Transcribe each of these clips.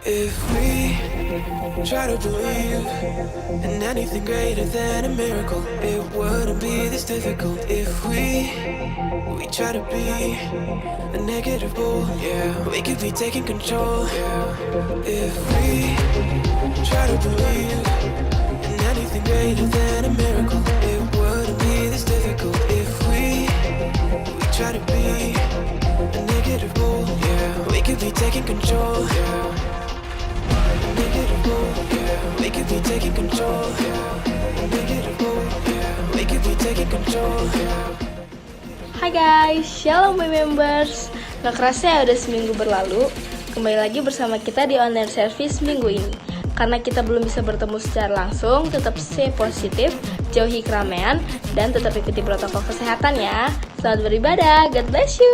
If we try to believe in anything greater than a miracle, it wouldn't be this difficult. If we try to be a negative bull, yeah, we could be taking control. Yeah. If we try to believe in anything greater than a miracle, it wouldn't be this difficult. If we try to be a negative bull, yeah, we could be taking control. Yeah. Negative bull, yeah, we could be taking control. Yeah. Negative bull, yeah, we could be taking control. Yeah. Hai guys, shalom my members. Gak kerasa ya udah seminggu berlalu. Kembali lagi bersama kita di online service minggu ini. Karena kita belum bisa bertemu secara langsung, tetap stay positif, jauhi keramaian, dan tetap ikuti protokol kesehatan ya. Selamat beribadah, God bless you.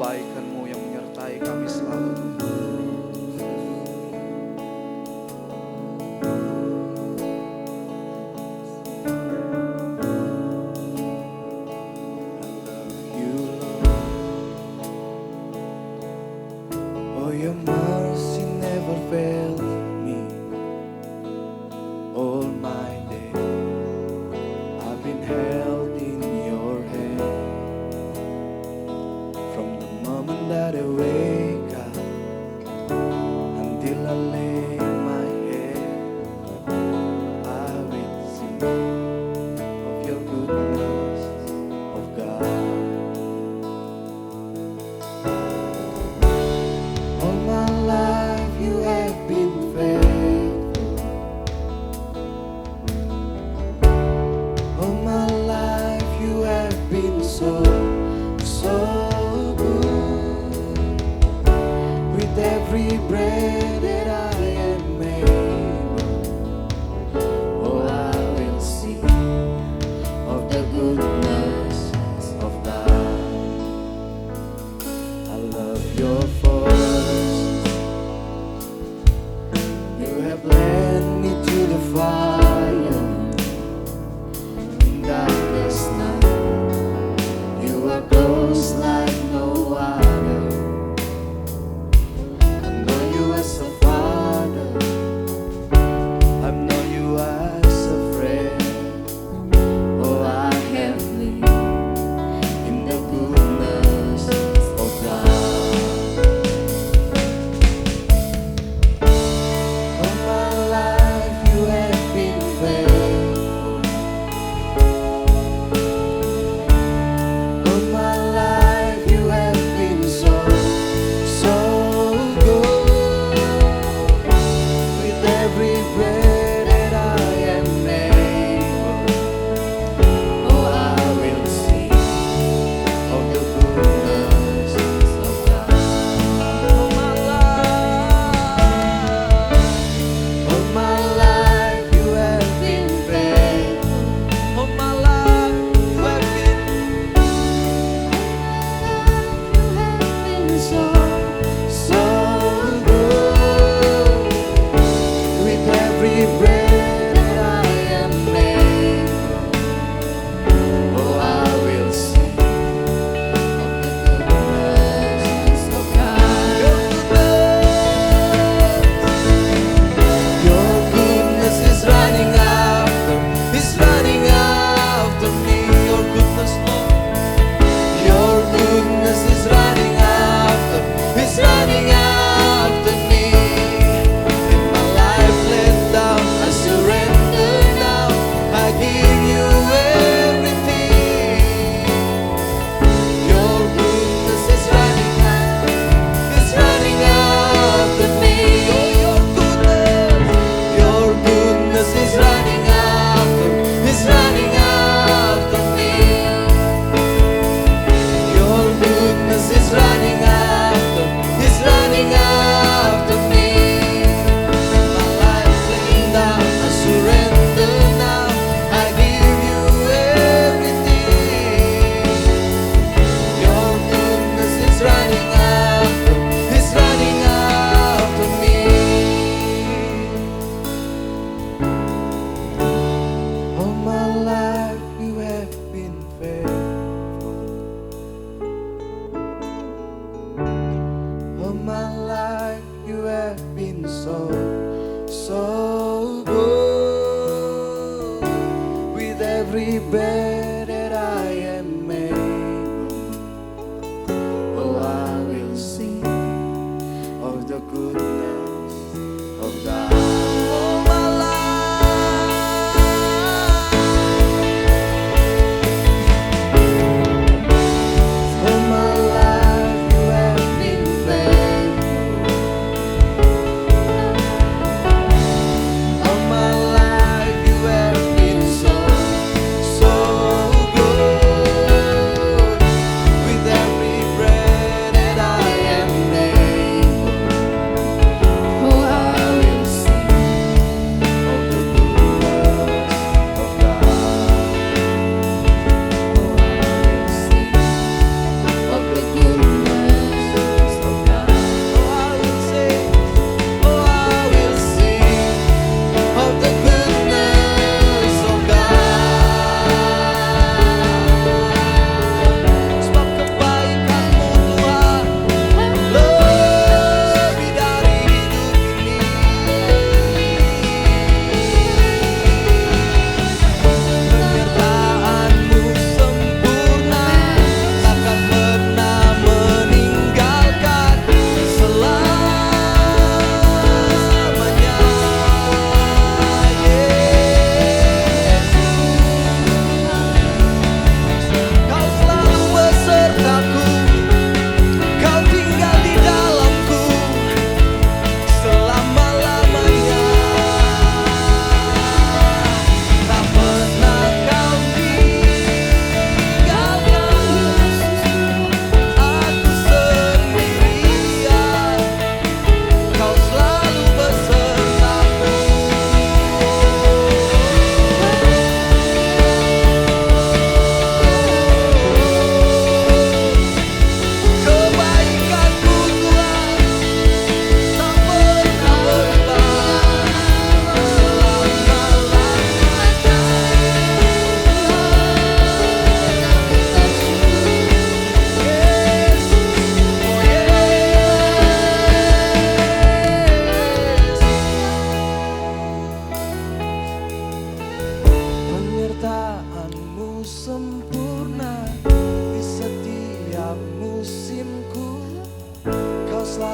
kebaikan-Mu yang menyertai kami selalu, Tuhan. Oh, your mercy never fails me. All my day I've been held in your hand. From the moment that I wake up until I lay my head, I will sing of your goodness, of God. All my life you have been faithful. All my life you have been so good. With every breath that I am able, oh, I will sing of the goodness of God. I love your voice. You have led me to the fire in darkest night. You are close like no other. I know you as a father. I know you as a friend. Oh, I have lived in the goodness of God. All my life you have been faithful. All my life you have been so good. With every breath that I am able, oh, I will sing of the goodness of God. All my life you have been faithful. All my life you have been so good. With every breath that I am able, oh, I will sing of the goodness of God. Your goodness is running after me. Your goodness, Lord. Your goodness is running after me. In my life laid down, I surrender now. I give you everything. Your goodness is running after me. Your goodness is running after me. Your goodness is running after me. My life laid down, I surrender now. I give you everything. Your goodness is running after me. All my life you have been faithful. All my life you have been so good. With every breath that I am able, oh, I will sing of the goodness of God. All my life, all my life you have been faithful.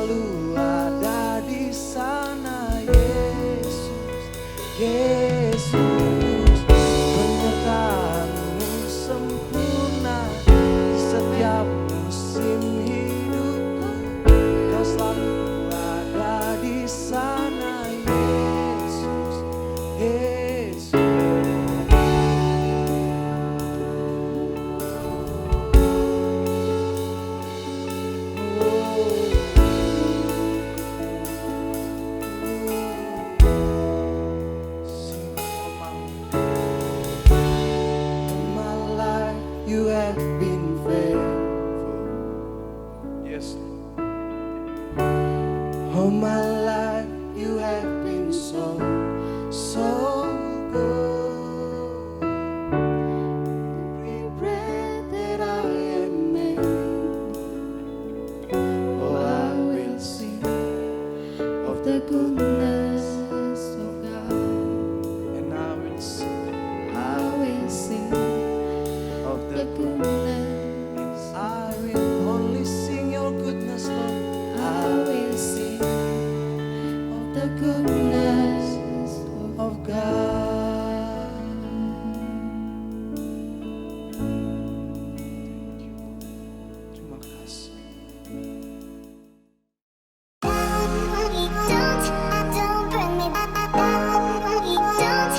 selalu ada di sana. Yesus, Yesus, penyertaanmu sempurna di setiap musim hidupku. Kau selalu ada di sana. Yesus, Yesus. My life you have been faithful. Yes. All my life you have been so, so good. Every breath that I am made, oh, I will sing of the goodness of God. And I will sing of the goodness. I will only sing your goodness, Lord. I will sing of the goodness of God. Terima kasih. Don't bring me back. Don't bring me down.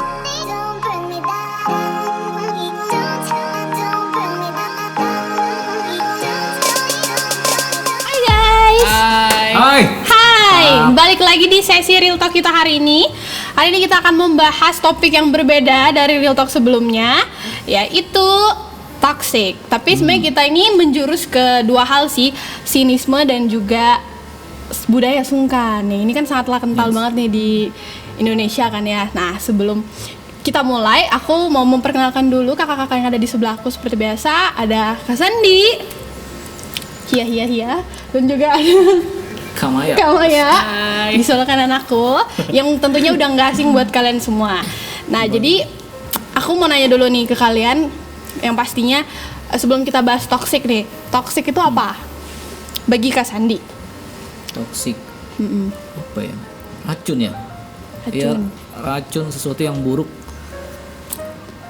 Don't bring me back. Hai guys. Hai. Hai, balik lagi di sesi Real Talk kita hari ini. Hari ini kita akan membahas topik yang berbeda dari Real Talk sebelumnya, yaitu toxic. Tapi sebenarnya kita ini menjurus ke dua hal sih, sinisme dan juga budaya sungkan. Nih, ini kan sangatlah kental banget nih di Indonesia kan ya. Nah, sebelum kita mulai, aku mau memperkenalkan dulu kakak-kakak yang ada di sebelahku seperti biasa. Ada Kak Sandi, Hia, dan juga ada Kamaya. Kamaya di sebelah kanan aku, yang tentunya udah nggak asing buat kalian semua. Nah, jadi aku mau nanya dulu nih ke kalian, yang pastinya sebelum kita bahas toxic nih, toxic itu apa? Bagi Kak Sandi. Toksik. Apa ya? Racun ya? Racun. Ya, racun sesuatu yang buruk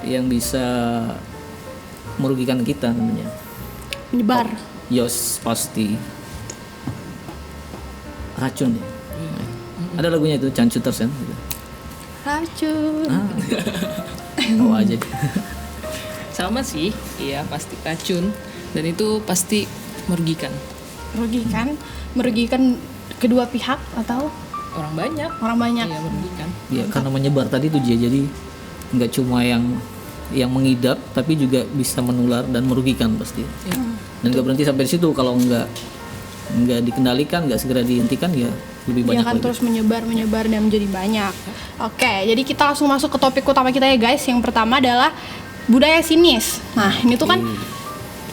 yang bisa merugikan kita namanya. Menyebar. Yos, pasti. Racun ya. Ada lagunya itu Cancutters kan? Gitu. Racun. Tahu aja. Sama sih, iya pasti racun dan itu pasti merugikan Merugikan kedua pihak atau orang banyak. Iya merugikan. Ya karena menyebar tadi tuh jadi nggak cuma yang mengidap tapi juga bisa menular dan merugikan pasti. Ya. Dan nggak berhenti sampai di situ, kalau nggak dikendalikan, nggak segera dihentikan ya lebih dia banyak akan lagi. terus menyebar dan menjadi banyak. Oke, jadi kita langsung masuk ke topik utama kita ya guys. Yang pertama adalah budaya sinis. Nah, ini tuh kan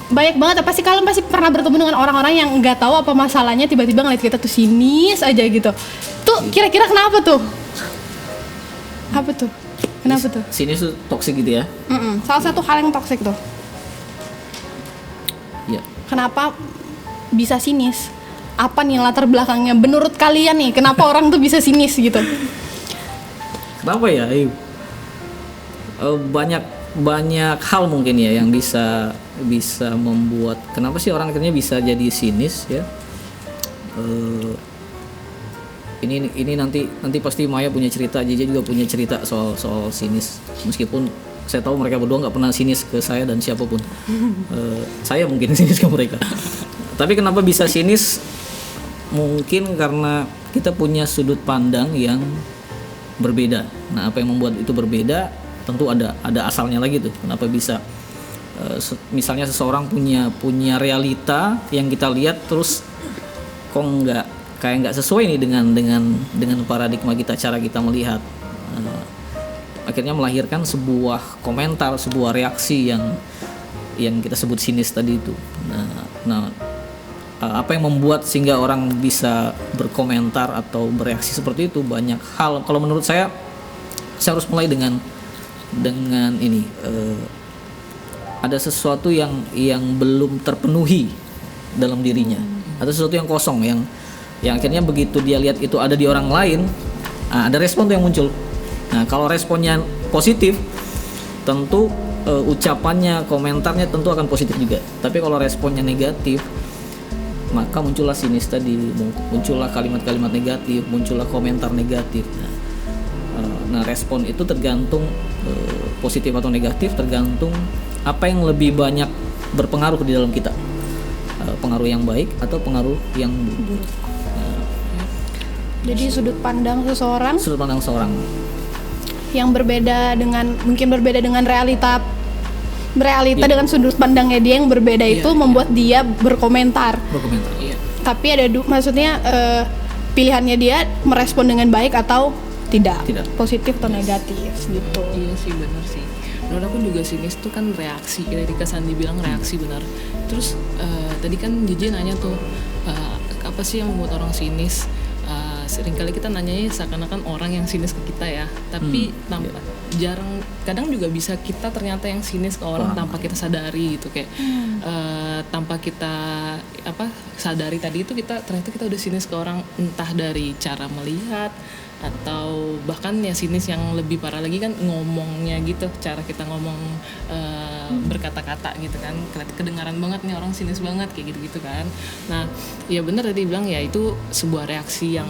banyak banget, pasti kalian pasti pernah bertemu dengan orang-orang yang nggak tahu apa masalahnya, tiba-tiba ngeliat kita tuh sinis aja gitu. Tuh kira-kira kenapa tuh? Apa tuh? Kenapa tuh? Sini tuh toksik gitu ya. Salah satu hal yang toksik tuh. Ya. Kenapa bisa sinis? Apa nih latar belakangnya? Menurut kalian nih, kenapa orang tuh bisa sinis gitu? Kenapa ya? Banyak hal mungkin ya yang bisa membuat kenapa sih orang akhirnya bisa jadi sinis ya. Ini nanti pasti Maya punya cerita, Jeje juga punya cerita soal sinis. Meskipun saya tahu mereka berdua nggak pernah sinis ke saya dan siapapun. Saya mungkin sinis ke mereka. Tapi kenapa bisa sinis? Mungkin karena kita punya sudut pandang yang berbeda. Nah, apa yang membuat itu berbeda? Tentu ada asalnya lagi tuh. Kenapa bisa? Misalnya seseorang punya realita yang kita lihat, terus kok nggak sesuai nih dengan paradigma kita, cara kita melihat. Akhirnya melahirkan sebuah komentar, sebuah reaksi yang kita sebut sinis tadi itu. Nah, apa yang membuat sehingga orang bisa berkomentar atau bereaksi seperti itu? Banyak hal. Kalau menurut saya harus mulai dengan ini. Ada sesuatu yang belum terpenuhi dalam dirinya. Ada sesuatu yang kosong yang akhirnya begitu dia lihat itu ada di orang lain, ada respon tuh yang muncul. Nah kalau responnya positif, tentu ucapannya, komentarnya tentu akan positif juga. Tapi kalau responnya negatif, maka muncullah sinis tadi, muncullah kalimat-kalimat negatif, muncullah komentar negatif. Nah respon itu tergantung positif atau negatif, tergantung apa yang lebih banyak berpengaruh di dalam kita, pengaruh yang baik atau pengaruh yang buruk. Jadi sudut pandang seseorang yang mungkin berbeda dengan realita dengan sudut pandangnya dia yang berbeda itu membuat dia berkomentar. Iya. Tapi ada maksudnya pilihannya dia merespon dengan baik atau tidak. Positif atau negatif gitu. Iya sih, benar sih. Menurut aku juga sinis tuh kan reaksi, tadi Kak Sandi bilang reaksi, benar. Terus tadi kan JJ nanya tuh apa sih yang membuat orang sinis? Seringkali kita nanyanya seakan-akan orang yang sinis ke kita ya, tapi kadang juga bisa kita ternyata yang sinis ke orang tanpa kita sadari gitu, kayak tanpa kita sadari tadi itu ternyata kita udah sinis ke orang, entah dari cara melihat atau bahkan ya sinis yang lebih parah lagi kan ngomongnya gitu, cara kita ngomong berkata-kata gitu kan, kedengaran banget nih orang sinis banget kayak gitu-gitu kan. Nah ya benar tadi bilang ya itu sebuah reaksi yang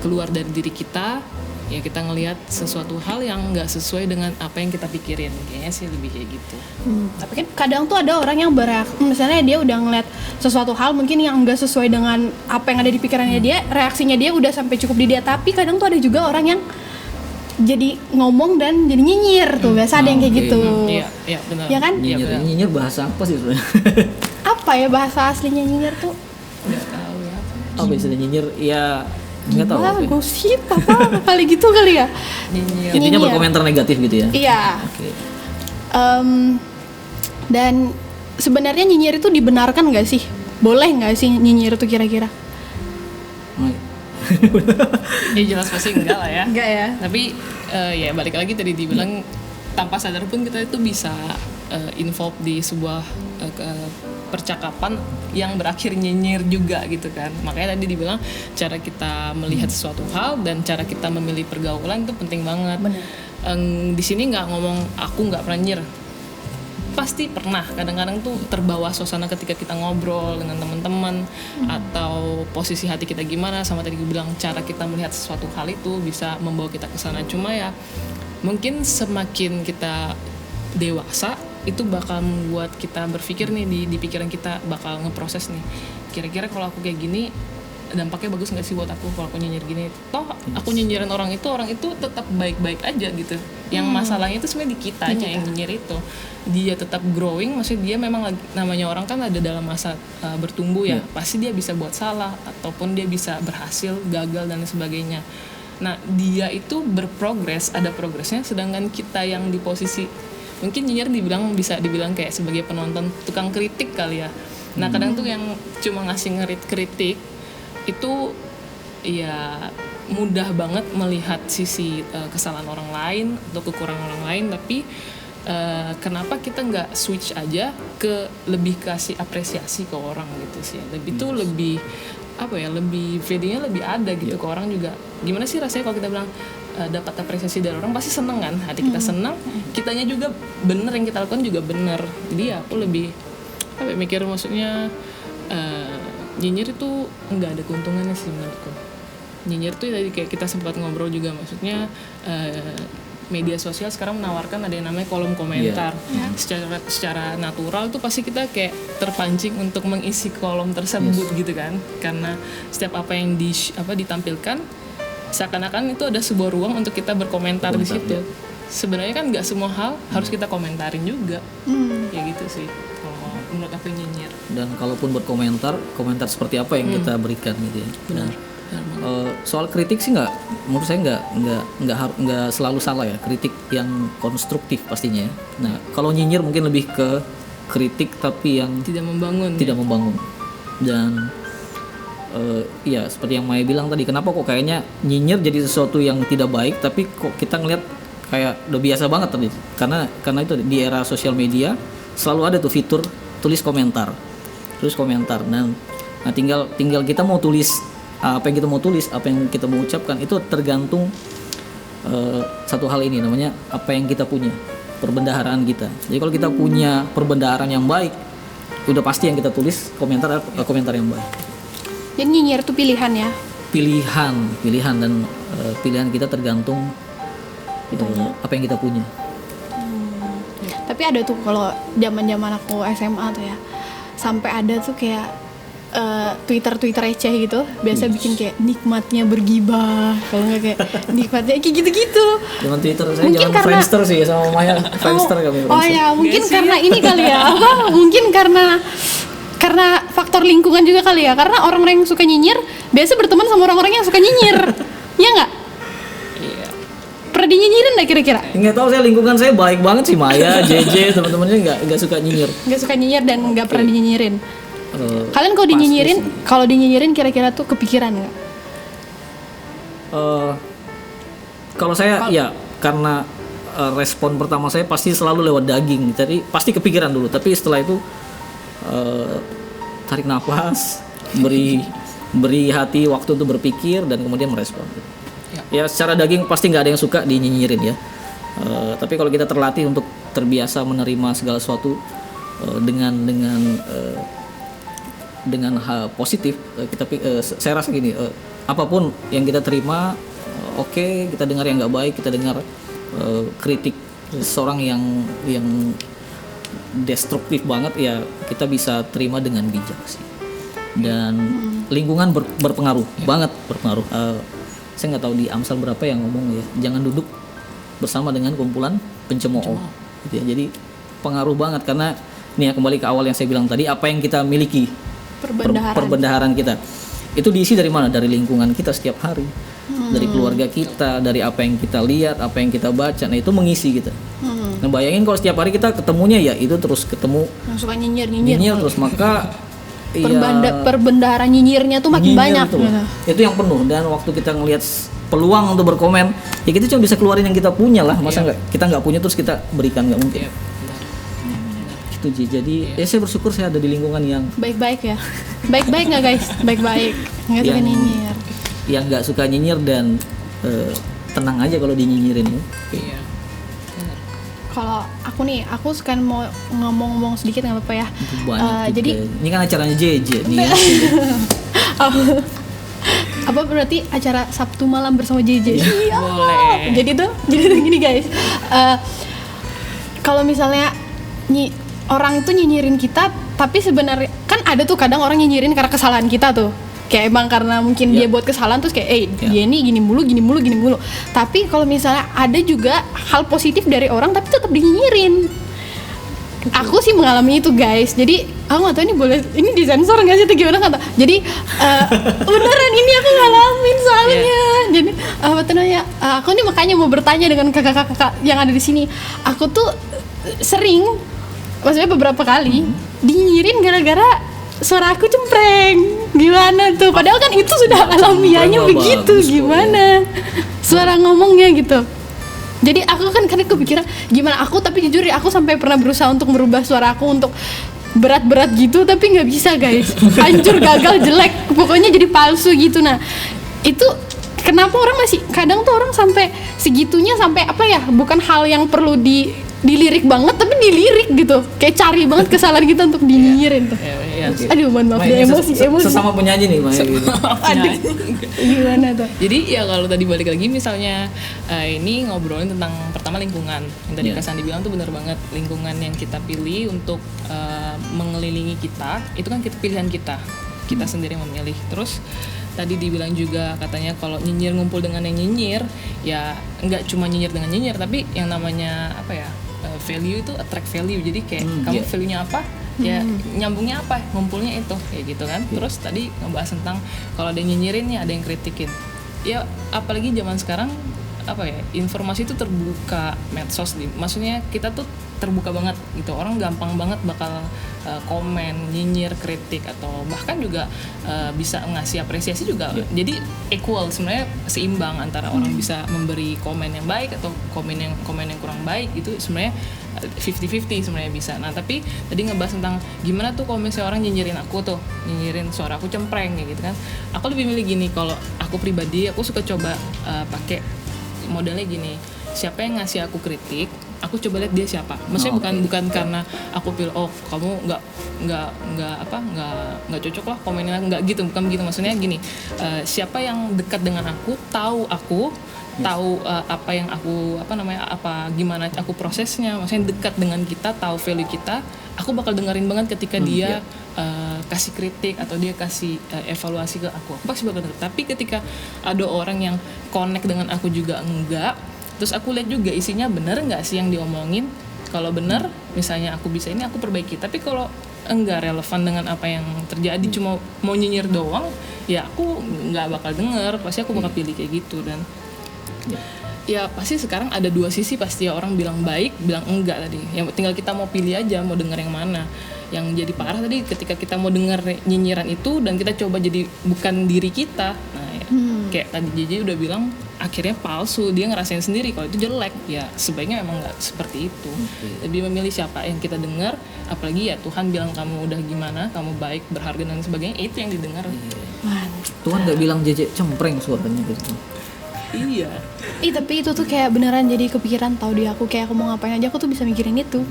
keluar dari diri kita, ya kita ngelihat sesuatu hal yang nggak sesuai dengan apa yang kita pikirin, kayaknya sih lebih kayak gitu. Tapi kan kadang tuh ada orang yang bereaksi, misalnya dia udah ngeliat sesuatu hal mungkin yang nggak sesuai dengan apa yang ada di pikirannya dia, reaksinya dia udah sampai cukup di dia. Tapi kadang tuh ada juga orang yang jadi ngomong dan jadi nyinyir tuh, biasa ada yang kayak gitu. Iya benar. Ya kan? Nyinyir bahasa apa sih sebenarnya? Apa ya bahasa aslinya nyinyir tuh? Nggak tahu ya. Apa istilah nyinyir? Ya nggak tahu. Gosip apa kali gitu kali ya? Intinya berkomentar negatif gitu ya. Iya. Oke. Dan sebenarnya nyinyir itu dibenarkan nggak sih? Boleh nggak sih nyinyir itu kira-kira? Ya jelas pasti enggak lah ya. Enggak ya. Tapi ya balik lagi tadi dibilang tanpa sadar pun kita itu bisa involve di sebuah percakapan yang berakhir nyinyir juga gitu kan. Makanya tadi dibilang cara kita melihat sesuatu hal dan cara kita memilih pergaulan itu penting banget. Di sini nggak ngomong aku nggak pernah nyinyir. Pasti pernah, kadang-kadang tuh terbawa suasana ketika kita ngobrol dengan teman-teman atau posisi hati kita gimana, sama tadi gue bilang cara kita melihat sesuatu hal itu bisa membawa kita ke sana. Cuma ya mungkin semakin kita dewasa itu bakal membuat kita berpikir nih, di pikiran kita bakal ngeproses nih, kira-kira kalau aku kayak gini dampaknya bagus nggak sih buat aku kalau aku nyinyir gini. Toh aku nyinyirin orang itu tetap baik-baik aja gitu. Yang masalahnya itu sebenarnya di kitanya yang nyinyir itu. Dia tetap growing, maksudnya dia memang namanya orang kan ada dalam masa bertumbuh ya. Pasti dia bisa buat salah ataupun dia bisa berhasil, gagal dan sebagainya. Nah dia itu berprogres, ada progresnya, sedangkan kita yang di posisi mungkin nyinyir bisa dibilang kayak sebagai penonton, tukang kritik kali ya. Nah kadang tuh yang cuma ngasih kritik itu ya mudah banget melihat sisi kesalahan orang lain atau kekurangan orang lain, tapi kenapa kita nggak switch aja ke lebih kasih apresiasi ke orang gitu sih. Lebih tuh lebih lebih feelingnya lebih ada gitu ke orang juga. Gimana sih rasanya kalau kita bilang dapat apresiasi dari orang, pasti seneng kan, hati kita senang, kitanya juga bener, yang kita lakukan juga bener. Jadi ya aku lebih mikir, maksudnya nyinyir itu nggak ada keuntungannya sih menurutku. Nyinyir tuh tadi kayak kita sempat ngobrol juga, maksudnya media sosial sekarang menawarkan ada yang namanya kolom komentar. Secara natural tuh pasti kita kayak terpancing untuk mengisi kolom tersebut gitu kan, karena setiap apa yang ditampilkan seakan-akan itu ada sebuah ruang untuk kita berkomentar di situ. Sebenarnya kan nggak semua hal harus kita komentarin juga. Ya gitu sih kalau menurut aku nyinyir. Dan kalaupun berkomentar, komentar seperti apa yang kita berikan gitu ya. Benar. Soal kritik sih menurut saya nggak selalu salah ya, kritik yang konstruktif pastinya ya. Nah kalau nyinyir mungkin lebih ke kritik tapi yang tidak membangun. Dan ya seperti yang Maya bilang tadi, kenapa kok kayaknya nyinyir jadi sesuatu yang tidak baik, tapi kok kita ngeliat kayak udah biasa banget tadi, karena itu di era sosial media selalu ada tuh fitur tulis komentar. Nah tinggal kita mau tulis apa yang kita mau tulis, apa yang kita mau ucapkan itu tergantung satu hal ini namanya apa yang kita punya, perbendaharaan kita. Jadi kalau kita punya perbendaharaan yang baik, udah pasti yang kita tulis komentar yang baik. Jadi nyinyir itu pilihan ya. Pilihan dan pilihan kita tergantung apa yang kita punya. Tapi ada tuh kalau zaman aku SMA tuh ya, sampai ada tuh kayak Twitter receh gitu, biasa bikin kayak nikmatnya bergibah, kalau nggak kayak nikmatnya kayak gitu-gitu. Zaman Twitter saya Mungkin jangan karena- Friendster sih sama Maya, Friendster kami. Oh ya, mungkin karena ini kali ya, mungkin karena faktor lingkungan juga kali ya, karena orang-orang yang suka nyinyir biasa berteman sama orang-orang yang suka nyinyir, ya nggak? Iya. Pernah dinyinyirin nggak kira-kira? Nggak tahu, saya lingkungan saya baik banget sih, Maya, JJ, teman-temannya nggak suka nyinyir. Nggak suka nyinyir dan nggak pernah dinyinyirin. Kalian kalau Pasti dinyinyirin kira-kira tuh kepikiran nggak? Kalau saya ya karena respon pertama saya pasti selalu lewat daging, jadi pasti kepikiran dulu. Tapi setelah itu tarik nafas, beri hati waktu untuk berpikir dan kemudian merespon. Ya secara daging pasti nggak ada yang suka dinyinyirin ya. Tapi kalau kita terlatih untuk terbiasa menerima segala sesuatu dengan hal positif, saya rasa gini, apapun yang kita terima, oke, kita dengar yang nggak baik, kita dengar kritik seorang yang destruktif banget, ya kita bisa terima dengan bijak sih. Dan lingkungan berpengaruh banget, berpengaruh. Saya nggak tahu di Amsal berapa yang ngomong ya, jangan duduk bersama dengan kumpulan pencemooh. Gitu ya. Jadi pengaruh banget, karena ini ya kembali ke awal yang saya bilang tadi, apa yang kita miliki, perbendaharaan kita itu diisi dari mana? Dari lingkungan kita setiap hari, dari keluarga kita, dari apa yang kita lihat, apa yang kita baca. Nah itu mengisi kita. Nah bayangin kalau setiap hari kita ketemunya ya itu terus ketemu Yang suka nyinyir terus, maka perbendaharaan nyinyirnya tuh makin nyinyir banyak itu, gitu. itu yang penuh. Dan waktu kita ngelihat peluang untuk berkomen, ya kita cuma bisa keluarin yang kita punya lah. Masa kita nggak punya terus kita berikan, nggak mungkin. Jadi ya saya bersyukur saya ada di lingkungan yang Baik-baik ya. Baik-baik nggak guys? Baik-baik. Nggak suka Yang- nyinyir. yang nggak suka nyinyir dan tenang aja kalau dinyinyirin ya. Iya. Kalau aku sekarang mau ngomong sedikit nggak apa-apa ya. Itu banyak juga. Jadi Ini kan acaranya JJ nih ya. apa berarti acara Sabtu malam bersama JJ? Iya. Boleh. Jadi tuh gini guys. Kalau misalnya orang itu nyinyirin kita, tapi sebenarnya kan ada tuh kadang orang nyinyirin karena kesalahan kita tuh. Kayak emang karena mungkin dia buat kesalahan terus kayak dia ini gini mulu. Tapi kalau misalnya ada juga hal positif dari orang tapi tetap dinyinyirin. Aku sih mengalami itu guys. Jadi aku nggak tahu ini disensor nggak sih atau gimana kan? Jadi beneran ini aku ngalamin soalnya. Jadi apa tuh namanya? Aku nih makanya mau bertanya dengan kakak-kakak yang ada di sini. Aku tuh sering, maksudnya beberapa kali dinyinyirin gara-gara suara aku cempreng. Gimana tuh? Padahal kan itu sudah alamiahnya mah begitu. bagus kok, Gimana suara ngomongnya gitu. Jadi aku kan karena kepikiran gimana aku, tapi jujur ya aku sampai pernah berusaha untuk merubah suara aku untuk berat-berat gitu, tapi nggak bisa guys. Hancur, gagal, jelek, pokoknya jadi palsu gitu. Nah itu kenapa orang masih kadang tuh orang sampai segitunya, sampai apa ya, bukan hal yang perlu dilirik banget tapi dilirik gitu, kayak cari banget kesalahan kita untuk dinyinyirin tuh. Iya. Aduh mohon maaf Maya, ya, emosi. sesama penyanyi nih Maya gitu. Aduh, gimana tuh? Jadi ya kalau tadi balik lagi misalnya ini ngobrolin tentang pertama lingkungan yang tadi Iya. Kak Sandi bilang tuh benar banget, lingkungan yang kita pilih untuk mengelilingi kita itu kan pilihan kita sendiri yang memilih. Terus tadi dibilang juga katanya kalau nyinyir ngumpul dengan yang nyinyir, ya nggak cuma nyinyir dengan nyinyir tapi yang namanya apa ya, value itu attract value. Jadi kayak kamu iya. value-nya apa, ya nyambungnya apa, ngumpulnya itu kayak gitu kan. Terus tadi ngebahas tentang kalau ada yang nyinyirin nih, ada yang kritikin. Ya apalagi zaman sekarang apa ya, informasi itu terbuka, medsos maksudnya kita tuh terbuka banget gitu. Orang gampang banget bakal komen, nyinyir, kritik atau bahkan juga bisa ngasih apresiasi juga. Jadi equal sebenarnya, seimbang antara orang bisa memberi komen yang baik atau komen yang kurang baik. Itu sebenarnya 50-50 sebenarnya bisa. Nah tapi tadi ngebahas tentang gimana tuh kalau misalnya orang nyinyirin aku tuh, nyinyirin suara aku cempreng kayak gitu kan. Aku lebih milih gini, kalau aku pribadi aku suka coba pakai modelnya gini. Siapa yang ngasih aku kritik, aku coba lihat dia siapa. Maksudnya bukan karena aku pilih kamu nggak cocok lah komennya, nggak gitu, bukan begitu. Maksudnya gini, siapa yang dekat dengan aku, tahu apa yang aku gimana aku prosesnya, maksudnya dekat dengan kita, tahu value kita, aku bakal dengerin banget ketika dia kasih kritik atau dia kasih evaluasi ke aku pasti bakal denger. Tapi ketika ada orang yang connect dengan aku juga enggak, terus aku lihat juga isinya bener nggak sih yang diomongin. Kalau bener, misalnya aku bisa ini, aku perbaiki. Tapi kalau enggak relevan dengan apa yang terjadi, cuma mau nyinyir doang, ya aku nggak bakal denger. Pasti aku bakal pilih kayak gitu. Dan ya pasti sekarang ada dua sisi, pasti orang bilang baik, bilang enggak tadi. Yang tinggal kita mau pilih aja, mau denger yang mana. Yang jadi parah tadi ketika kita mau denger nyinyiran itu dan kita coba jadi bukan diri kita. Nah ya, kayak tadi JJ udah bilang, akhirnya palsu, dia ngerasain sendiri kalau itu jelek. Ya sebaiknya memang nggak seperti itu. Lebih memilih siapa yang kita dengar, apalagi ya Tuhan bilang kamu udah gimana, kamu baik, berharga dan sebagainya, itu yang didengar. Tuhan nggak bilang JJ cempreng suaranya gitu. Iya. Tapi itu tuh kayak beneran jadi kepikiran tau di aku, kayak aku mau ngapain aja aku tuh bisa mikirin itu.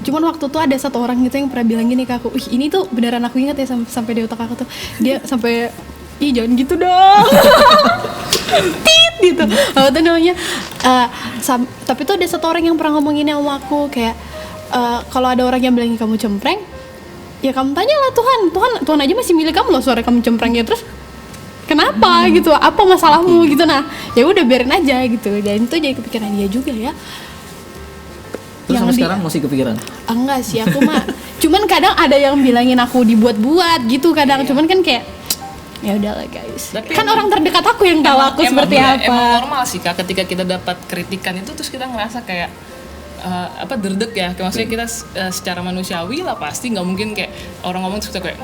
Cuman waktu tuh ada satu orang gitu yang pernah bilang gini ke aku, ini tuh beneran aku ingat ya sampai di otak aku tuh, dia sampai jangan gitu dong. Tit gitu. Apa tuh namanya? Tapi tuh ada satu orang yang pernah ngomongin sama aku kayak kalau ada orang yang bilang kamu cempreng, ya kamu tanyalah Tuhan aja masih milih kamu loh suara kamu cempreng ya, terus kenapa gitu, apa masalahmu gitu. Nah ya udah biarin aja gitu. Dan itu jadi kepikiran dia juga ya. Terus sampai sekarang masih kepikiran? Enggak sih, aku mah cuman kadang ada yang bilangin aku dibuat-buat gitu kadang. Cuman kan kayak ya udahlah guys. Tapi kan orang terdekat aku yang tahu aku seperti apa. Emang normal sih Kak, ketika kita dapat kritikan itu terus kita ngerasa kayak derdek ya. Maksudnya kita secara manusiawi lah pasti nggak mungkin kayak orang ngomong terus kita kayak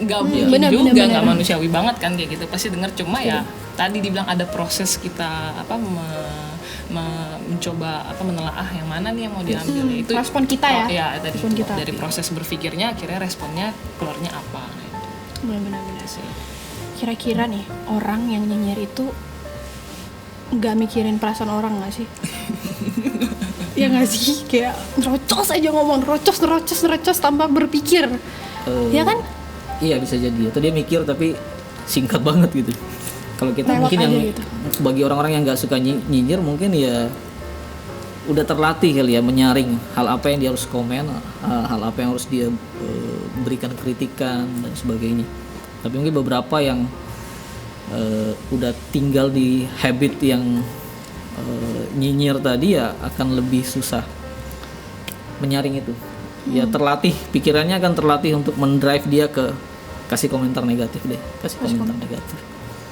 nggak mungkin juga, nggak manusiawi banget kan kayak gitu. Pasti denger, cuma ya tadi dibilang ada proses kita mencoba menelaah yang mana nih yang mau diambil. Itu respon kita ya. Ya tadi respon kita. Dari proses berpikirnya akhirnya responnya keluarnya apa. Benar-benar sih. Kira-kira nih orang yang nyinyir itu nggak mikirin perasaan orang nggak sih? Ya nggak sih, kayak nerocos aja ngomong, nerocos tanpa berpikir, ya kan? Iya bisa jadi. Atau dia mikir tapi singkat banget gitu. Kalau kita Lewat mungkin yang gitu. bagi orang-orang yang nggak suka nyinyir mungkin ya udah terlatih kali ya menyaring hal apa yang dia harus komen, hal apa yang harus dia berikan kritikan dan sebagainya. Tapi mungkin beberapa yang udah tinggal di habit yang nyinyir tadi ya akan lebih susah menyaring itu. Ya terlatih, pikirannya akan terlatih untuk mendrive dia ke kasih komentar negatif deh, kasih komentar negatif.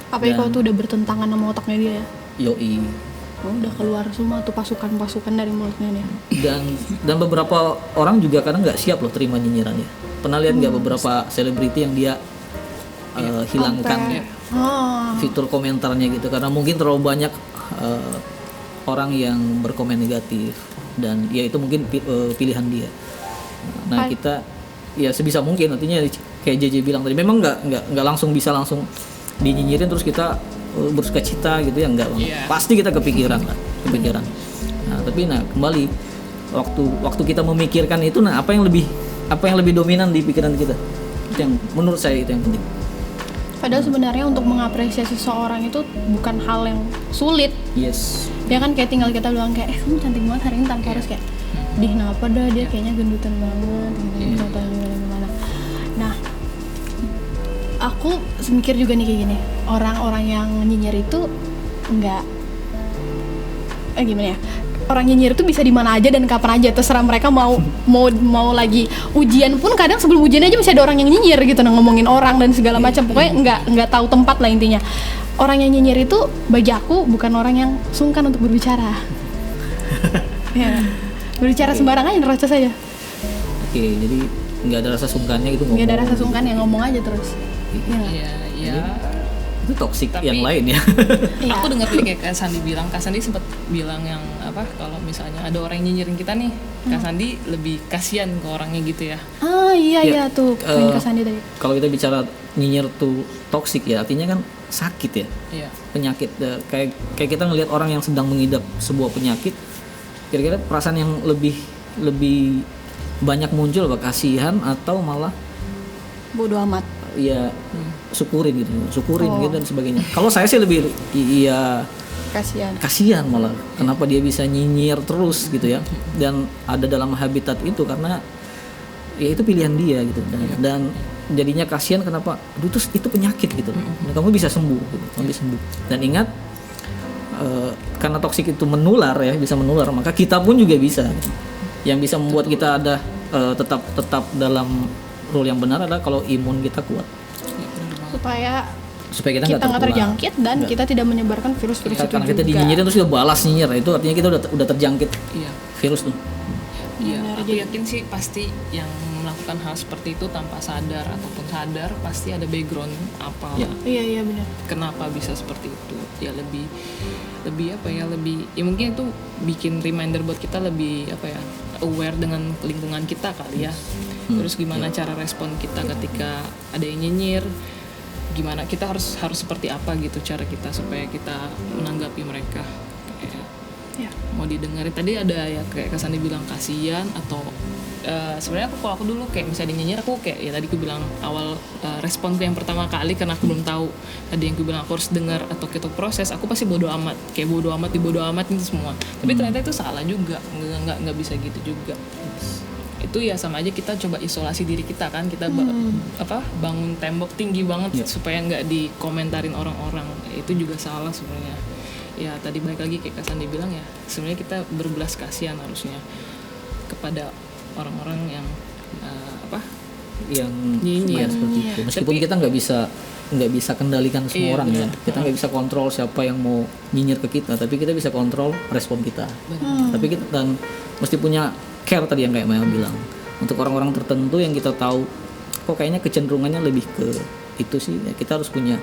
Apalagi kalau tuh udah bertentangan sama otaknya dia ya. Yoi. Udah keluar semua tuh pasukan dari mulutnya dia. Dan beberapa orang juga kadang nggak siap loh terima nyinyiran ya. Pernah lihat nggak beberapa selebriti yang dia hilangkan fitur komentarnya gitu karena mungkin terlalu banyak orang yang berkomen negatif dan ya itu mungkin pilihan dia. Nah kita ya sebisa mungkin artinya kayak JJ bilang tadi memang nggak langsung bisa langsung dinyinyirin terus kita bersuka cita gitu ya, enggak pasti kita kepikiran. Nah tapi kembali waktu kita memikirkan itu, apa yang lebih dominan di pikiran kita, itu yang menurut saya itu yang penting. Padahal sebenarnya untuk mengapresiasi seseorang itu bukan hal yang sulit. Yes. Ya kan kayak tinggal kita bilang kayak kamu cantik banget hari ini tanpa harus kayak kenapa dah dia kayaknya gendutan banget atau gimana. Nah aku mikir juga nih kayak gini, orang-orang yang nyinyir itu enggak gimana ya, orang nyinyir itu bisa di mana aja dan kapan aja, terserah mereka mau lagi ujian pun kadang sebelum ujian aja masih ada orang yang nyinyir gitu, ngomongin orang dan segala macam, pokoknya nggak tahu tempat lah intinya. Orang yang nyinyir itu bagi aku bukan orang yang sungkan untuk berbicara. Ya, berbicara sembarang aja, nerocos aja. Oke, jadi nggak ada rasa sungkannya gitu ngomong. Nggak ada rasa sungkan, yang ngomong aja terus. Iya. itu toksik Tapi- yang lain ya. Aku dengar tadi kayak Kak Sandi bilang, Kak Sandi sempat bilang yang apa, kalau misalnya ada orang yang nyinyirin kita nih, Kak Sandi lebih kasihan ke orangnya gitu ya. Ah iya Ya, iya tuh poin Kak Sandi tadi. Kalau kita bicara nyinyir tuh toksik ya, artinya kan sakit ya, Iya. penyakit. Kayak kita ngelihat orang yang sedang mengidap sebuah penyakit, kira-kira perasaan yang lebih banyak muncul apa, kasihan atau malah Bodoh amat. ya syukurin gitu dan sebagainya. Kalau saya sih lebih iya kasihan malah, kenapa dia bisa nyinyir terus gitu ya, dan ada dalam habitat itu karena ya itu pilihan dia gitu, dan jadinya kasihan kenapa, aduh itu penyakit gitu, dan kamu bisa sembuh gitu, kamu bisa sembuh. Dan ingat karena toksik itu menular ya, bisa menular, maka kita pun juga bisa gitu. Yang bisa membuat kita ada tetap dalam rule yang benar adalah kalau imun kita kuat, Supaya supaya kita kita nggak tertular. terjangkit dan kita tidak menyebarkan virus-virus itu Karena kita juga. dinyinyirin terus kita balas nyinyir, itu artinya kita udah terjangkit Iya. virus tuh. Iya, aku yakin sih pasti yang melakukan hal seperti itu tanpa sadar ataupun sadar pasti ada background apa, Ya. Iya benar. kenapa bisa seperti itu. Ya lebih apa ya, lebih ya mungkin itu bikin reminder buat kita lebih apa ya, aware dengan lingkungan kita kali ya. Terus gimana cara respon kita ketika ada yang nyinyir, gimana kita harus seperti apa gitu cara kita supaya kita menanggapi mereka. Kayak Ya. mau didengarin tadi ada ya kayak Kak Sandi bilang kasihan atau sebenarnya kalau aku dulu kayak misalnya nyinyir, aku kayak ya tadi aku bilang awal respon yang pertama kali karena aku belum tahu, tadi yang aku bilang aku harus dengar atau kita proses, aku pasti bodo amat, kayak bodo amat dibodo amat itu semua. Tapi ternyata itu salah juga, nggak bisa gitu juga. Itu ya sama aja kita coba isolasi diri kita kan, kita bangun tembok tinggi banget supaya nggak dikomentarin orang-orang, itu juga salah sebenarnya. Ya tadi balik lagi kayak Kak Sandi bilang ya, sebenarnya kita berbelas kasihan harusnya kepada orang-orang yang yang nyinyir. seperti itu. Meskipun Tapi- kita nggak bisa kendalikan semua Iya, orang ya, benar. kita nggak bisa kontrol siapa yang mau nyinyir ke kita, tapi kita bisa kontrol respon kita. Tapi kita dan mesti punya care tadi yang kayak Maya bilang, untuk orang-orang tertentu yang kita tahu kok kayaknya kecenderungannya lebih ke itu sih, ya kita harus punya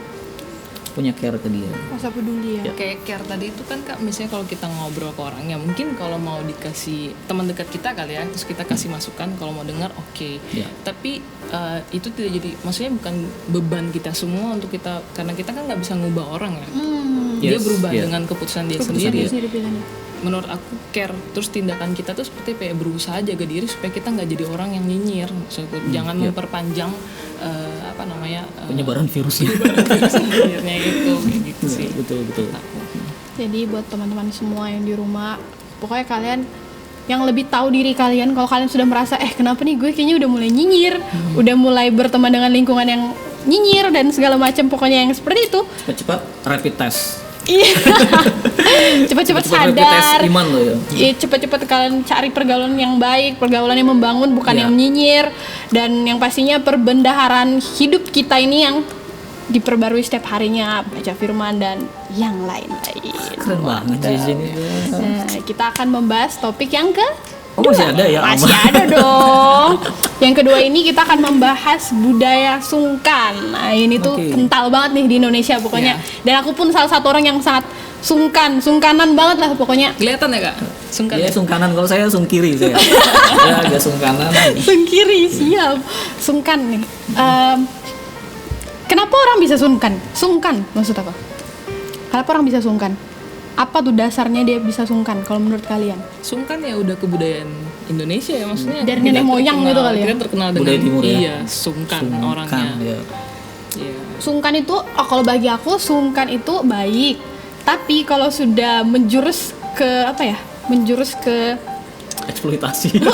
care ke dia. Rasa peduli ya. Kayak care tadi itu kan Kak, misalnya kalau kita ngobrol ke orang ya mungkin kalau mau dikasih teman dekat kita kali ya, terus kita kasih masukan kalau mau dengar oke. Ya. Tapi itu tidak jadi, maksudnya bukan beban kita semua untuk kita, karena kita kan nggak bisa ngubah orang ya. Dia Yes, berubah yeah. dengan keputusan dia Keputusan sendiri. dia. Sendiri pilihannya. Menurut aku care, terus tindakan kita tuh seperti kayak berusaha jaga diri supaya kita nggak jadi orang yang nyinyir. Maksudku, jangan iya. memperpanjang Penyebaran virusnya. sebenarnya itu kayak gitu sih. betul. Aku. Jadi buat teman-teman semua yang di rumah, pokoknya kalian yang lebih tahu diri kalian, kalau kalian sudah merasa kenapa nih gue kayaknya udah mulai nyinyir, udah mulai berteman dengan lingkungan yang nyinyir dan segala macam, pokoknya yang seperti itu. Cepat-cepat rapid test. Iya. Cepat-cepat rapid test sadar. iman lo ya. Iya, cepat-cepat kalian cari pergaulan yang baik, pergaulan yang membangun, bukan Iya. yang menyinyir, dan yang pastinya perbendaharaan hidup kita ini yang diperbarui setiap harinya, baca firman dan yang lain-lain. Keren banget di sini. Nah, kita akan membahas topik yang Oh masih ada ya? masih ada dong. Yang kedua ini kita akan membahas budaya sungkan. Nah, ini tuh Oke. kental banget nih di Indonesia pokoknya. Dan aku pun salah satu orang yang sangat sungkanan banget lah pokoknya. Kelihatan ya Kak? Sungkan Iya ya? sungkanan, kalau saya sungkiri saya. Ya agak sungkanan. Sungkiri, siap. Sungkan nih. Kenapa orang bisa sungkan? Sungkan maksud apa? Kenapa orang bisa sungkan? Apa tuh dasarnya dia bisa sungkan kalau menurut kalian? Sungkan ya udah kebudayaan Indonesia ya, maksudnya Dari kita nenek moyang terkenal- gitu kali ya? Kita terkenal dengan Budaya timur ya? iya sungkan orangnya. ya. Iya. Sungkan itu, kalau bagi aku sungkan itu baik. Tapi kalau sudah menjurus ke apa ya? Menjurus ke Eksploitasi.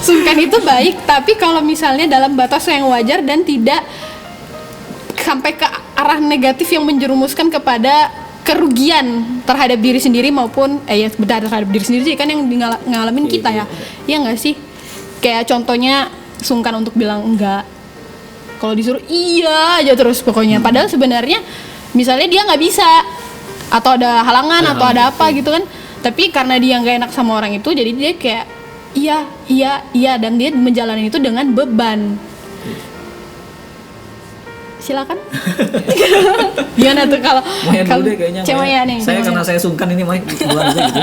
sungkan itu baik, tapi kalau misalnya dalam batas yang wajar dan tidak sampai ke arah negatif yang menjerumuskan kepada kerugian terhadap diri sendiri maupun ya terhadap diri sendiri sih kan yang ngalamin kita ya. Ya nggak sih? Kayak contohnya sungkan untuk bilang enggak. Kalau disuruh iya aja terus pokoknya. Padahal sebenarnya misalnya dia nggak bisa atau ada halangan atau ada apa gitu kan. Tapi karena dia nggak enak sama orang itu, jadi dia kayak iya dan dia menjalani itu dengan beban. silakan. Gimana tuh kalau Maya dulu deh kayaknya. Cek Maya nih. Saya Maya. karena saya sungkan ini Maya duluan aja gitu.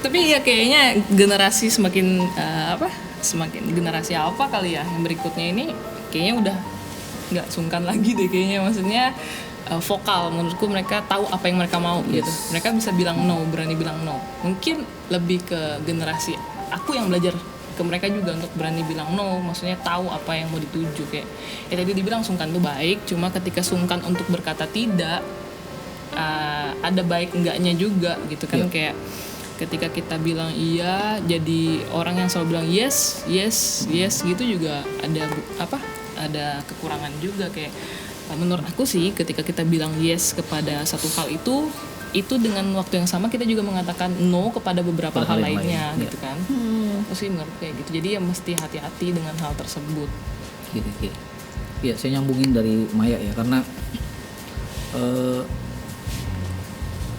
Tapi ya kayaknya generasi semakin semakin generasi apa kali ya yang berikutnya ini kayaknya udah nggak sungkan lagi deh kayaknya, maksudnya vokal. Menurutku mereka tahu apa yang mereka mau gitu. Mereka bisa bilang no, berani bilang no. Mungkin lebih ke generasi aku yang belajar ke mereka juga untuk berani bilang no, maksudnya tahu apa yang mau dituju. Kayak ya tadi dibilang sungkan itu baik, cuma ketika sungkan untuk berkata tidak ada baik enggaknya juga gitu kan. Kayak ketika kita bilang iya jadi orang yang selalu bilang yes gitu juga ada kekurangan juga. Kayak menurut aku sih ketika kita bilang yes kepada satu hal itu dengan waktu yang sama kita juga mengatakan no kepada beberapa hal lainnya gitu kan. Aku sih menurut kayak gitu. Jadi ya mesti hati-hati dengan hal tersebut. Gitu. Ya saya nyambungin dari Maya ya, karena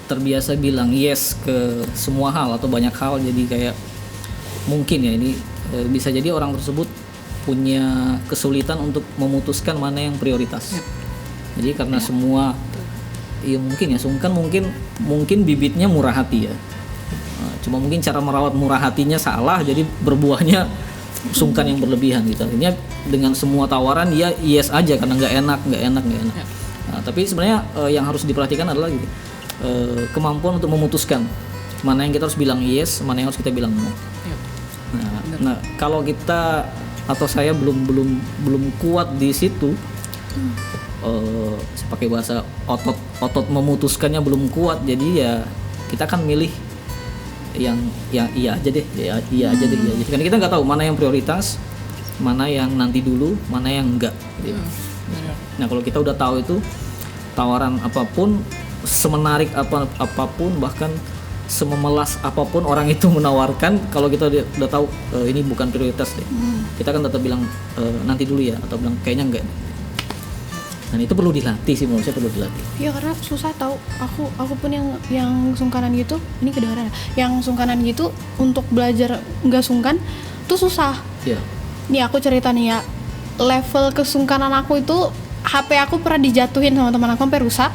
terbiasa bilang yes ke semua hal atau banyak hal, jadi kayak mungkin ya ini bisa jadi orang tersebut punya kesulitan untuk memutuskan mana yang prioritas. Jadi karena semua ya mungkin ya sungkan, mungkin bibitnya murah hati ya. Cuma mungkin cara merawat murah hatinya salah, jadi berbuahnya sungkan yang berlebihan gitu. Akhirnya dengan semua tawaran dia yes aja karena nggak enak. Nah, tapi sebenarnya yang harus diperhatikan adalah gitu, kemampuan untuk memutuskan mana yang kita harus bilang yes, mana yang harus kita bilang no. Nah kalau kita atau saya belum kuat di situ, pakai bahasa otot memutuskannya belum kuat, jadi ya kita akan milih yang iya aja deh. Jadi kan kita nggak tahu mana yang prioritas, mana yang nanti dulu, mana yang enggak gitu. Nah kalau kita udah tahu itu, tawaran apapun, semenarik apapun, bahkan sememelas apapun orang itu menawarkan, kalau kita udah tahu ini bukan prioritas deh, kita kan tetap bilang nanti dulu ya, atau bilang kayaknya enggak. Dan itu perlu dilatih sih, menurut saya perlu dilatih. Iya karena susah tahu. Aku pun yang sungkanan gitu, ini kedengaran. Yang sungkanan gitu untuk belajar nggak sungkan tuh susah. Iya. Nih aku cerita nih ya, level kesungkanan aku itu HP aku pernah dijatuhin sama teman aku sampai rusak.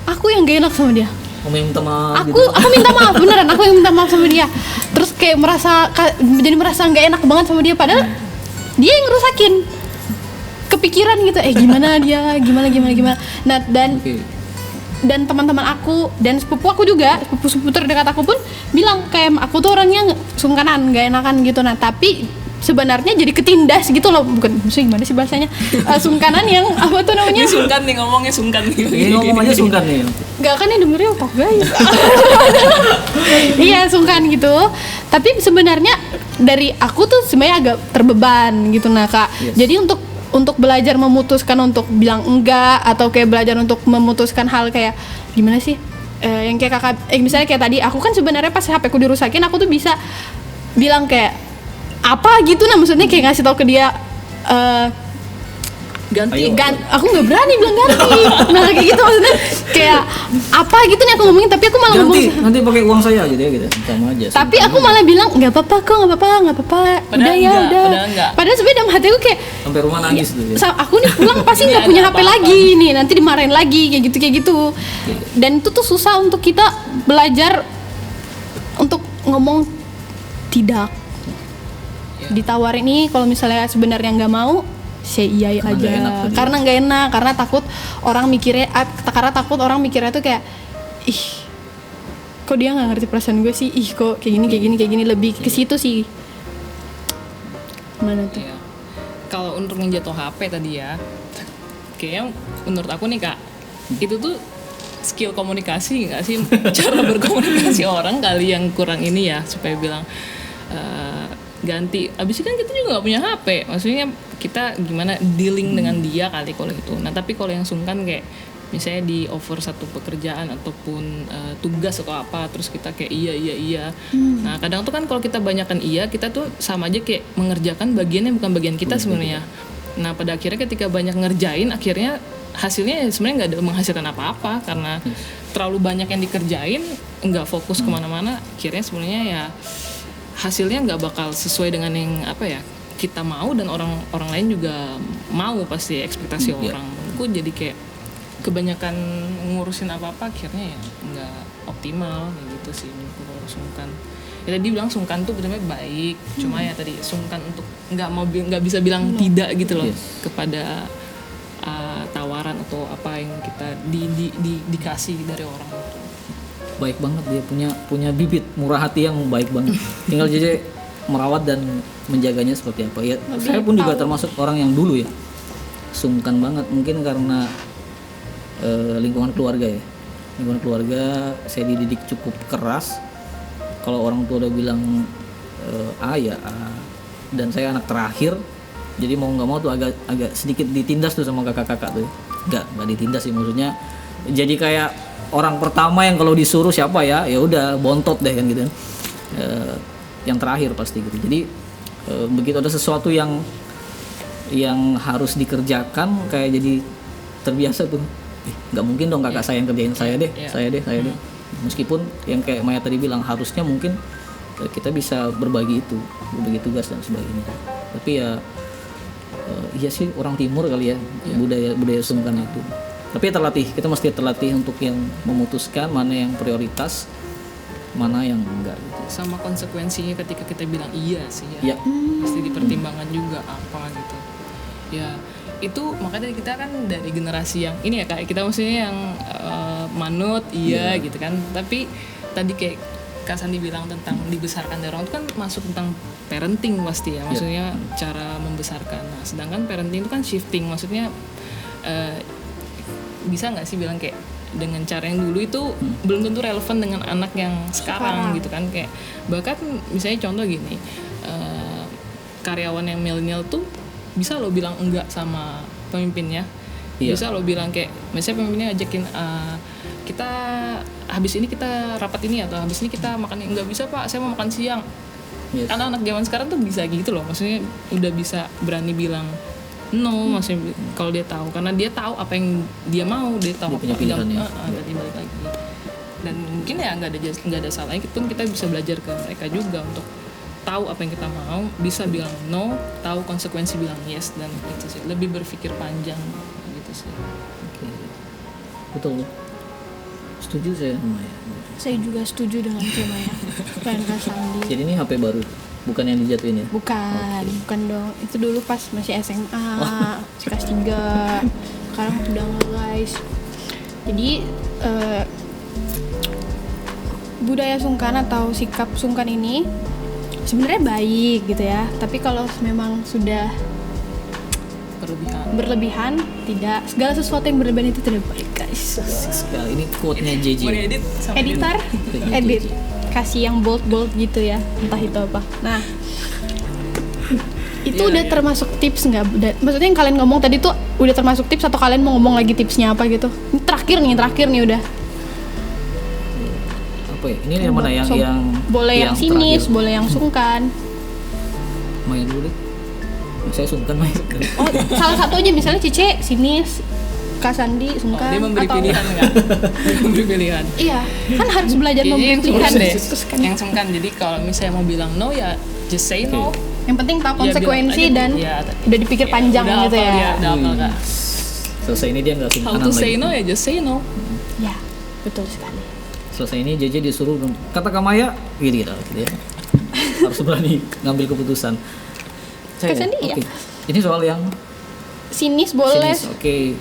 Aku yang gak enak sama dia. Minta maaf. Aku minta maaf beneran, aku yang minta maaf sama dia. Terus kayak merasa nggak enak banget sama dia, padahal dia yang ngerusakin. Kepikiran gitu, gimana dia, gimana. Nah dan teman-teman aku dan sepupu aku juga, sepupu terdekat aku pun bilang kayak aku tuh orangnya sungkanan, nggak enakan gitu. Nah tapi sebenarnya jadi ketindas gitu loh, bukan gimana sih bahasanya, sungkanan yang apa tuh namanya? Ini sungkan nih, ngomongnya sungkan nih. Ini ngomong aja sungkan nih. Gak kan yang dengerin otak guys. Iya sungkan gitu. Tapi sebenarnya dari aku tuh sebenarnya agak terbeban gitu nah kak. Yes. Jadi untuk belajar memutuskan untuk bilang enggak, atau kayak belajar untuk memutuskan hal kayak gimana sih? Yang kayak kakak, misalnya kayak tadi aku kan sebenarnya pas HP ku dirusakin aku tuh bisa bilang kayak apa gitu, nah maksudnya kayak ngasih tau ke dia ganti, aku nggak berani bilang ganti. Nah kayak gitu maksudnya kayak apa gitu nih aku ngomongin, tapi aku malah Ganti, ngomong nanti pakai uang saya gitu ya, gitu sama aja. tapi aku malah bilang nggak apa-apa kok, nggak apa-apa udah ya udah. Padahal sebenarnya dalam hati aku kayak sampai rumah nangis tuh ya. aku nih pulang pasti nggak punya HP lagi nih, nanti dimarahin lagi kayak gitu. Dan itu tuh susah untuk kita belajar untuk ngomong tidak. Ditawarin nih kalau misalnya sebenarnya nggak mau, say iya aja karena nggak enak, karena takut orang mikirnya tuh kayak ih kok dia nggak ngerti perasaan gue sih, ih kok kayak gini lebih ke situ sih. Mana tuh? Iya. Kalau untuk menjatuh HP tadi ya, kayaknya menurut aku nih kak, itu tuh skill komunikasi nggak sih? Cara berkomunikasi orang kali yang kurang ini ya, supaya bilang ganti. Abis itu kan kita juga nggak punya HP, maksudnya kita gimana dealing dengan dia kali kalau itu. Nah tapi kalau yang sungkan kayak misalnya di offer satu pekerjaan ataupun tugas atau apa, terus kita kayak iya. Nah kadang tuh kan kalau kita banyakkan iya, kita tuh sama aja kayak mengerjakan bagian yang bukan bagian kita sebenarnya. Nah pada akhirnya ketika banyak ngerjain, akhirnya hasilnya sebenarnya nggak ada menghasilkan apa-apa, karena terlalu banyak yang dikerjain, nggak fokus kemana-mana, akhirnya sebenarnya ya hasilnya nggak bakal sesuai dengan yang apa ya, kita mau dan orang lain juga mau, pasti ekspektasi Iya. orang. Aku jadi kayak kebanyakan ngurusin apa-apa akhirnya ya nggak optimal kayak gitu sih menurutku kalau sungkan. Ya tadi bilang sungkan tuh benar-benar baik, cuma ya tadi sungkan untuk nggak bisa bilang tidak gitu loh Yes. kepada tawaran atau apa yang kita dikasih dari orang. Baik banget, dia punya bibit murah hati yang baik banget. Tinggal JJ merawat dan menjaganya seperti apa ya. Saya pun juga termasuk orang yang dulu ya sungkan banget, mungkin karena lingkungan keluarga ya. Lingkungan keluarga saya dididik cukup keras. Kalau orang tua udah bilang A ya A, dan saya anak terakhir, jadi mau nggak mau tuh agak sedikit ditindas tuh sama kakak-kakak tuh. Nggak ditindas sih, maksudnya jadi kayak orang pertama yang kalau disuruh siapa ya udah bontot deh kan gitu kan. Yang terakhir pasti gitu. Jadi begitu ada sesuatu yang harus dikerjakan kayak jadi terbiasa tuh. Nggak mungkin dong kakak saya yang kerjain, saya deh. Meskipun yang kayak Maya tadi bilang harusnya mungkin kita bisa berbagi tugas dan sebagainya. Tapi ya iya sih orang timur kali ya, budaya sungkan itu. Tapi kita mesti terlatih untuk yang memutuskan mana yang prioritas, mana yang enggak gitu. Sama konsekuensinya ketika kita bilang iya sih ya. Ya. Pasti dipertimbangkan juga apa gitu. Ya itu makanya kita kan dari generasi yang ini ya kayak kita maksudnya yang manut gitu kan. Tapi tadi kayak Kak Sandi bilang tentang dibesarkan dari orang itu kan masuk tentang parenting pasti ya, maksudnya cara membesarkan. Nah, sedangkan parenting itu kan shifting, maksudnya bisa nggak sih bilang kayak dengan cara yang dulu itu belum tentu relevan dengan anak yang sekarang gitu kan. Kayak bahkan misalnya contoh gini, karyawan yang milenial tuh bisa lo bilang enggak sama pemimpinnya. Bisa lo bilang kayak misalnya pemimpinnya ajakin kita habis ini kita rapat ini atau habis ini kita makan, nggak bisa pak, saya mau makan siang. Karena anak zaman sekarang tuh bisa gitu loh, maksudnya udah bisa berani bilang no, maksudnya kalau dia tahu, karena dia tahu apa yang dia mau, dia tahu Dia punya pilihannya. tadi balik lagi. Dan mungkin ya nggak ada salahnya itu kita bisa belajar ke mereka juga untuk tahu apa yang kita mau, bisa bilang no, tahu konsekuensi bilang yes, dan itu sih lebih berpikir panjang gitu sih. Oke. Betul. Setuju saya sama ya. Saya juga setuju dengan Maya dan Kak Sandi. Jadi ini HP baru, bukan yang dijatuhin ya? Bukan dong. Itu dulu pas masih SMA, masih kelas 3. Sekarang udah enggak, guys. Jadi budaya sungkan atau sikap sungkan ini sebenarnya baik gitu ya. Tapi kalau memang sudah berlebihan, tidak, segala sesuatu yang berlebihan itu tidak baik, guys. Sekali ini quote-nya JJ. Mau diedit sama Editor, edit, kasih yang bold gitu ya, entah itu apa. Nah, itu udah termasuk tips nggak? Maksudnya yang kalian ngomong tadi tuh udah termasuk tips atau kalian mau ngomong lagi tipsnya apa gitu? Ini terakhir nih udah. Apa ya? Ini yang mana yang boleh yang sinis, terakhir. boleh yang sungkan. Maya dulu deh. Saya sungkan Maya. Oh, salah satu aja, misalnya Cice sinis, Kak Sandi sungkan. dia memberi atau pilihan nggak? Dia memberi pilihan. Iya, kan harus belajar Kayaknya memberi yang pilihan sungkan deh, Terus kan. yang sungkan. Jadi kalau misalnya mau bilang no ya just say no. Yang penting tahu Ya, konsekuensi bilang aja, dan ya, udah dipikir panjang udah gitu hafal ya. dia, udah hafal Kak. Selesai ini dia nggak How sungkanan to lagi. say no ya just say no. Ya, betul sekali. Selesai ini JJ disuruh kata Kak Maya gitu ya. Harus berani ngambil keputusan. Kak Sandi ya? Oke. Ini soal yang Sinis boleh. sinis. Oke.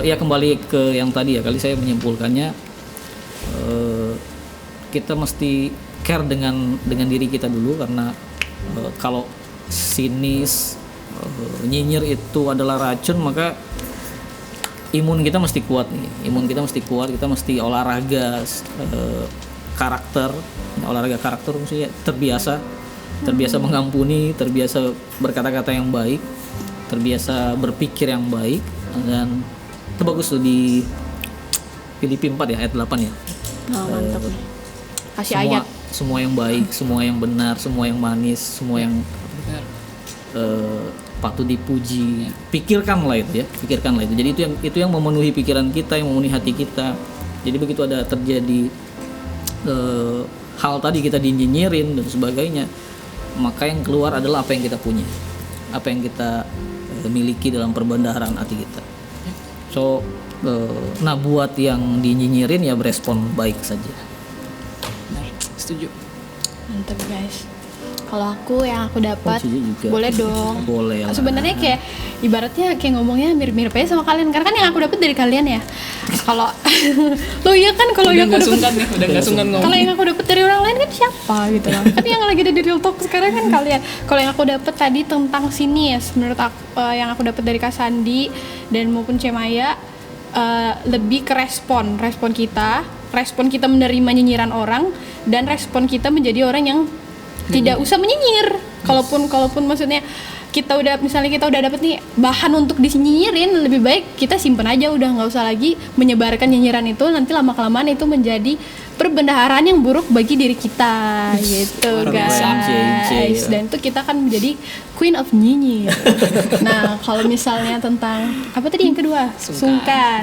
Ya kembali ke yang tadi ya, kali saya menyimpulkannya kita mesti care dengan diri kita dulu, karena kalau sinis, nyinyir itu adalah racun, maka imun kita mesti kuat nih. Kita mesti olahraga karakter, olahraga karakter maksudnya terbiasa mengampuni, terbiasa berkata-kata yang baik, terbiasa berpikir yang baik. Dan itu bagus tuh di Filipi 4 ya, ayat 8 ya. Nah, mantap nih. Kasih ayat. Semua yang baik, semua yang benar, semua yang manis, semua yang patut dipuji, pikirkanlah itu ya, jadi itu yang memenuhi pikiran kita, yang memenuhi hati kita. Jadi begitu ada terjadi hal tadi kita dinyinyirin dan sebagainya, maka yang keluar adalah apa yang kita punya, apa yang kita miliki dalam perbendaharaan hati kita. So nah buat yang dinyinyirin ya berespon baik saja. Setuju. Mantap guys. Kalau aku yang aku dapat, Cici juga. boleh dong. Boleh lah. Sebenarnya kayak ibaratnya kayak ngomongnya mirip-mirip aja sama kalian, karena kan yang aku dapat dari kalian ya. Kalau lo iya kan, kalau Udah yang aku nggak dapat, sungkan nih, udah nggak sungkan ngomong. kalau yang aku dapat dari orang lain kan siapa gitu loh. Kan yang lagi ada di Real Talk sekarang kan kalian. Kalau yang aku dapat tadi tentang sinis, menurut aku yang aku dapat dari Kak Sandi dan maupun Cemaya, lebih ke respon kita menerima nyinyiran orang, dan respon kita menjadi orang yang tidak usah menyinyir. Kalaupun maksudnya kita udah dapet nih bahan untuk disinyirin, lebih baik kita simpen aja, udah nggak usah lagi menyebarkan nyinyiran itu. Nanti lama kelamaan itu menjadi perbendaharaan yang buruk bagi diri kita gitu guys. Dan itu kita kan menjadi queen of nyinyir. Nah kalau misalnya tentang apa tadi yang kedua, sungkan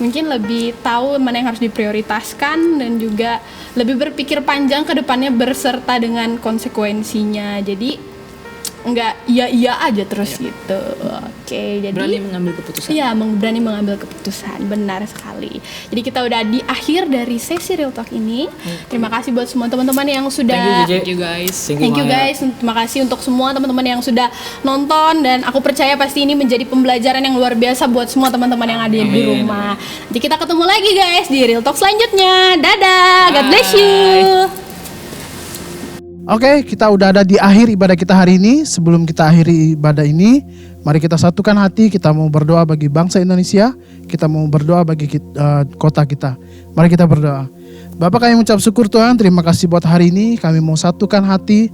mungkin lebih tahu mana yang harus diprioritaskan, dan juga lebih berpikir panjang ke depannya berserta dengan konsekuensinya. Jadi enggak iya aja terus gitu. Oke, jadi Berani mengambil keputusan. Iya, berani mengambil keputusan, benar sekali. Jadi kita udah di akhir dari sesi Real Talk ini. Terima kasih buat semua teman-teman yang sudah Thank you guys. Thank you guys. Terima kasih untuk semua teman-teman yang sudah nonton, dan aku percaya pasti ini menjadi pembelajaran yang luar biasa buat semua teman-teman yang ada di rumah. Nanti kita ketemu lagi guys di Real Talk selanjutnya. Dadah. God bless you. Oke, kita udah ada di akhir ibadah kita hari ini. Sebelum kita akhiri ibadah ini, mari kita satukan hati. Kita mau berdoa bagi bangsa Indonesia. Kita mau berdoa bagi kota kita. Mari kita berdoa. Bapak, kami mengucap syukur Tuhan, terima kasih buat hari ini. Kami mau satukan hati,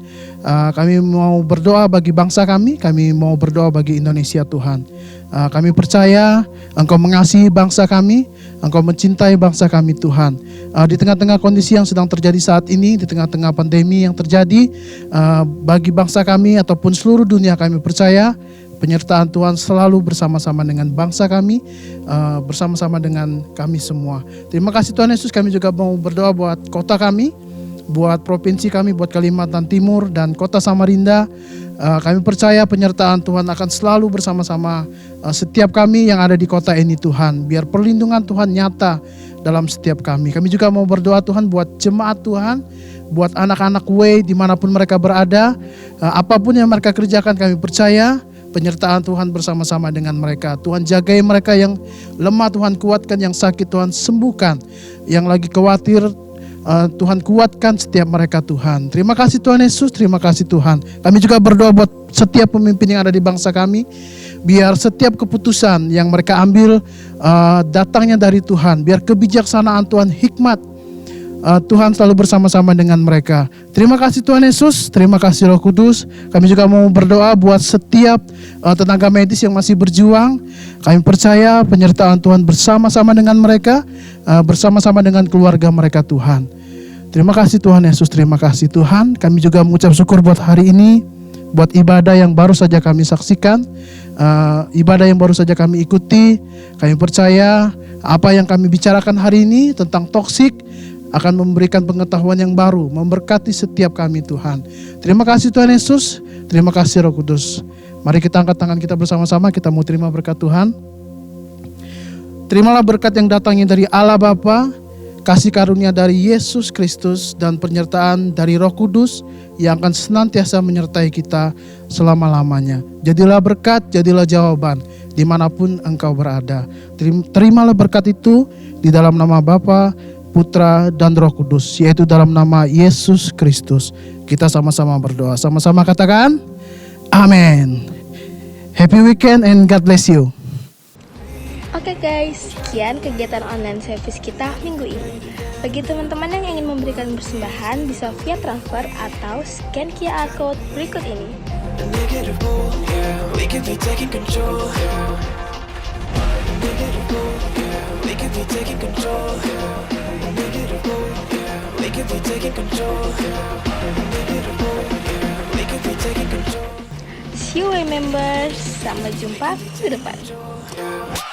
kami mau berdoa bagi bangsa kami mau berdoa bagi Indonesia Tuhan. Kami percaya Engkau mengasihi bangsa kami, Engkau mencintai bangsa kami Tuhan. Di tengah-tengah kondisi yang sedang terjadi saat ini, di tengah-tengah pandemi yang terjadi, bagi bangsa kami ataupun seluruh dunia, kami percaya penyertaan Tuhan selalu bersama-sama dengan bangsa kami, bersama-sama dengan kami semua. Terima kasih Tuhan Yesus. Kami juga mau berdoa buat kota kami, buat provinsi kami, buat Kalimantan Timur dan kota Samarinda. Kami percaya penyertaan Tuhan akan selalu bersama-sama setiap kami yang ada di kota ini Tuhan. Biar perlindungan Tuhan nyata dalam setiap kami. Kami juga mau berdoa Tuhan buat jemaat Tuhan, buat anak-anak Way dimanapun mereka berada. Apapun yang mereka kerjakan, kami percaya penyertaan Tuhan bersama-sama dengan mereka. Tuhan jagai mereka yang lemah, Tuhan kuatkan, yang sakit Tuhan sembuhkan, yang lagi khawatir Tuhan kuatkan setiap mereka Tuhan. Terima kasih Tuhan Yesus, terima kasih Tuhan. Kami juga berdoa buat setiap pemimpin yang ada di bangsa kami. Biar setiap keputusan yang mereka ambil datangnya dari Tuhan. Biar kebijaksanaan Tuhan, hikmat Tuhan selalu bersama-sama dengan mereka. Terima kasih Tuhan Yesus, terima kasih Roh Kudus. Kami juga mau berdoa buat setiap tenaga medis yang masih berjuang. Kami percaya penyertaan Tuhan bersama-sama dengan mereka, bersama-sama dengan keluarga mereka Tuhan. Terima kasih Tuhan Yesus, terima kasih Tuhan. Kami juga mengucap syukur buat hari ini, buat ibadah yang baru saja kami saksikan, ibadah yang baru saja kami ikuti. Kami percaya apa yang kami bicarakan hari ini tentang toksik akan memberikan pengetahuan yang baru, memberkati setiap kami Tuhan. Terima kasih Tuhan Yesus, terima kasih Roh Kudus. Mari kita angkat tangan kita bersama-sama, kita mau terima berkat Tuhan. Terimalah berkat yang datangnya dari Allah Bapa, kasih karunia dari Yesus Kristus, dan penyertaan dari Roh Kudus yang akan senantiasa menyertai kita selama-lamanya. Jadilah berkat, jadilah jawaban dimanapun engkau berada. Terimalah berkat itu di dalam nama Bapa, Putra dan Roh Kudus, yaitu dalam nama Yesus Kristus. Kita sama-sama berdoa, sama-sama katakan amin. Happy weekend and God bless you. Oke guys, sekian kegiatan online service kita minggu ini. Bagi teman-teman yang ingin memberikan persembahan, bisa via transfer atau scan QR code berikut ini. The negative mood, yeah, we could be taking control. Negative mood, yeah, we could be taking control. Negative mood, yeah, we could be taking control. Negative mood, yeah, we could be taking control. See you members, sampai jumpa ke depan. Yeah.